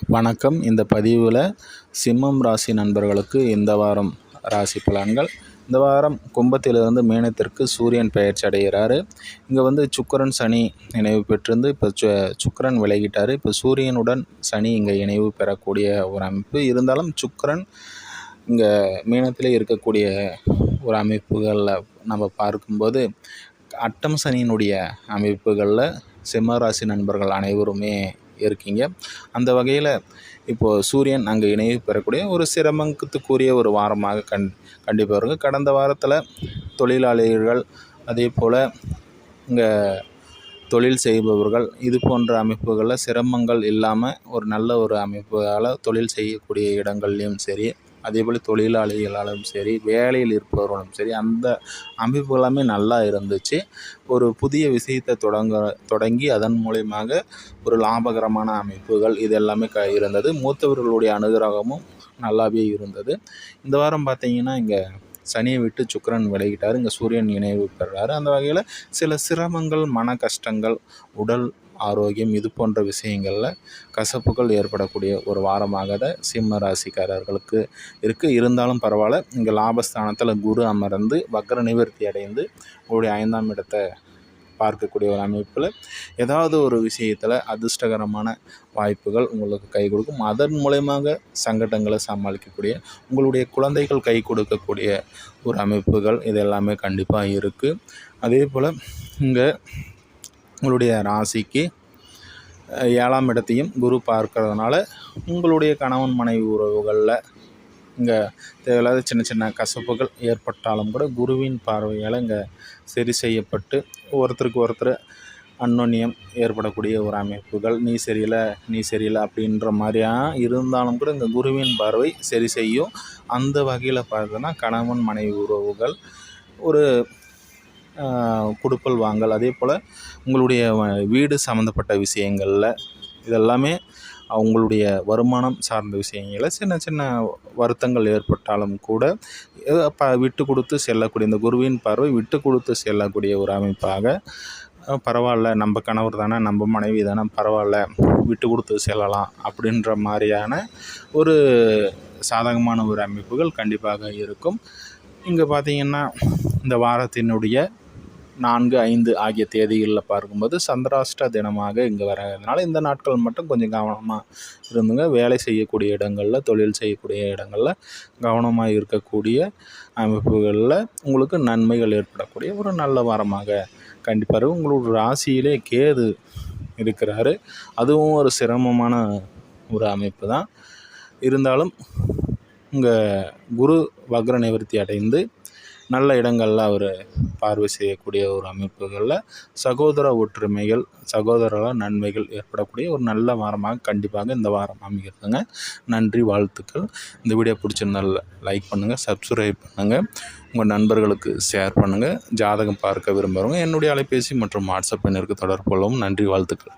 வணக்கம். இந்த பதிவில் சிம்மம் ராசி நண்பர்களுக்கு இந்த வாரம் ராசி பலன்கள். இந்த வாரம் கும்பத்திலிருந்து மீனத்திற்கு சூரியன் பெயர்ச்சி அடைகிறாரு. இங்கே சுக்கிரன் சனி இணைவு பெற்றிருந்து இப்போ சுக்கிரன் விலகிட்டார். இப்போ சூரியனுடன் சனி இங்கே இணைவு பெறக்கூடிய ஒரு அமைப்பு இருந்தாலும் சுக்கிரன் இங்கே மீனத்திலே இருக்கக்கூடிய ஒரு அமைப்புகளில் நம்ம பார்க்கும்போது அட்டம் சனியினுடைய அமைப்புகளில் சிம்மராசி நண்பர்கள் அனைவருமே இருக்கீங்க. அந்த வகையில் இப்போது சூரியன் அங்கே இணைவு பெறக்கூடிய ஒரு சிரமத்துக்குரிய ஒரு வாரமாக கண்டிப்பாக இருக்குது. கடந்த வாரத்தில் தொழிலாளிகள் அதே போல் இங்கே தொழில் செய்பவர்கள் இது போன்ற அமைப்புகளில் சிரமங்கள் இல்லாமல் ஒரு நல்ல ஒரு அமைப்புகளால் தொழில் செய்யக்கூடிய இடங்கள்லையும் சரி, அதேபோல் தொழிலாளிகளாலும் சரி, வேலையில் இருப்பவர்களும் சரி, அந்த அமைப்பு எல்லாமே நல்லா இருந்துச்சு. ஒரு புதிய விஷயத்தை தொடங்கி அதன் மூலயமாக ஒரு லாபகரமான அமைப்புகள் இது எல்லாமே இருந்தது. மூத்தவர்களுடைய அனுகிரகமும் நல்லாவே இருந்தது. இந்த வாரம் பார்த்திங்கன்னா இங்கே சனியை விட்டு சுக்கிரன் விலகிட்டார். இங்கே சூரியன் இணைவு பெறாரு. அந்த வகையில் சில சிரமங்கள், மன கஷ்டங்கள், உடல் ஆரோக்கியம் இது போன்ற விஷயங்களில் கசப்புகள் ஏற்படக்கூடிய ஒரு வாரமாக தான் சிம்ம ராசிக்காரர்களுக்கு இருக்குது. இருந்தாலும் பரவாயில்ல, இங்கே லாபஸ்தானத்தில் குரு அமர்ந்து வக்ர நிவர்த்தி அடைந்து உங்களுடைய 5ஆம் இடத்தை பார்க்கக்கூடிய ஒரு அமைப்பில் ஏதாவது ஒரு விஷயத்தில் அதிர்ஷ்டகரமான வாய்ப்புகள் உங்களுக்கு கை கொடுக்கும். அதன் மூலயமாக சங்கடங்களை சமாளிக்கக்கூடிய உங்களுடைய குழந்தைகள் கை கொடுக்கக்கூடிய ஒரு அமைப்புகள் இது எல்லாமே கண்டிப்பாக இருக்குது. அதே போல் இங்கே உங்களுடைய ராசிக்கு 7ஆம் இடத்தையும் குரு பார்க்கறதுனால உங்களுடைய கணவன் மனைவி உறவுகளில் இங்கே தேவையில்லாத சின்ன சின்ன கசப்புகள் ஏற்பட்டாலும் கூட குருவின் பார்வையால் இங்கே சரி செய்யப்பட்டு ஒருத்தருக்கு ஒருத்தர் அந்யோன்யம் ஏற்படக்கூடிய ஒரு அமைப்புகள், நீ சரியில்லை அப்படின்ற மாதிரியாக இருந்தாலும் கூட இந்த குருவின் பார்வை சரி செய்யும். அந்த வகையில் பார்த்தோன்னா கணவன் மனைவி உறவுகள் ஒரு கொடுக்கல் வாங்கல், அதே போல் உங்களுடைய வீடு சம்மந்தப்பட்ட விஷயங்களில் இதெல்லாமே அவங்களுடைய வருமானம் சார்ந்த விஷயங்களில் சின்ன சின்ன வருத்தங்கள் ஏற்பட்டாலும் கூட விட்டு கொடுத்து செல்லக்கூடிய இந்த குருவின் பார்வை விட்டு கொடுத்து செல்லக்கூடிய ஒரு அமைப்பாக பரவாயில்ல, நம்ம கணவர் தானே, நம்ம மனைவி தானே, பரவாயில்ல விட்டு கொடுத்து செல்லலாம் அப்படின்ற மாதிரியான ஒரு சாதகமான ஒரு அமைப்புகள் கண்டிப்பாக இருக்கும். இங்கே பார்த்திங்கன்னா இந்த வாரத்தினுடைய 4, 5 ஆகிய தேதிகளில் பார்க்கும்போது சந்திராஷ்ட தினமாக இங்கே வரதுனால இந்த நாட்கள் மட்டும் கொஞ்சம் கவனமாக இருந்துங்க. வேலை செய்யக்கூடிய இடங்களில், தொழில் செய்யக்கூடிய இடங்களில் கவனமாக இருக்கக்கூடிய அமைப்புகளில் உங்களுக்கு நன்மைகள் ஏற்படக்கூடிய ஒரு நல்ல வாரமாக கண்டிப்பாக இருக்கும். உங்களோட ராசியிலே கேது இருக்கிறாரு. அதுவும் ஒரு சிரமமான ஒரு அமைப்பு தான். இருந்தாலும் இங்கே குரு வக்ர நிவர்த்தி அடைந்து நல்ல இடங்களில் அவர் பார்வை செய்யக்கூடிய ஒரு அமைப்புகளில் சகோதர ஒற்றுமைகள், சகோதர நன்மைகள் ஏற்படக்கூடிய ஒரு நல்ல வாரமாக கண்டிப்பாக இந்த வாரம் அமைகிறதுங்க. நன்றி, வாழ்த்துக்கள். இந்த வீடியோ பிடிச்சிருந்தால் லைக் பண்ணுங்கள், சப்ஸ்கிரைப் பண்ணுங்கள், உங்கள் நண்பர்களுக்கு ஷேர் பண்ணுங்கள். ஜாதகம் பார்க்க விரும்புகிறவங்க என்னுடைய அலைபேசி மற்றும் வாட்ஸ்அப் எண்ணிற்கு தொடர்பு கொள்ளவும். நன்றி, வாழ்த்துக்கள்.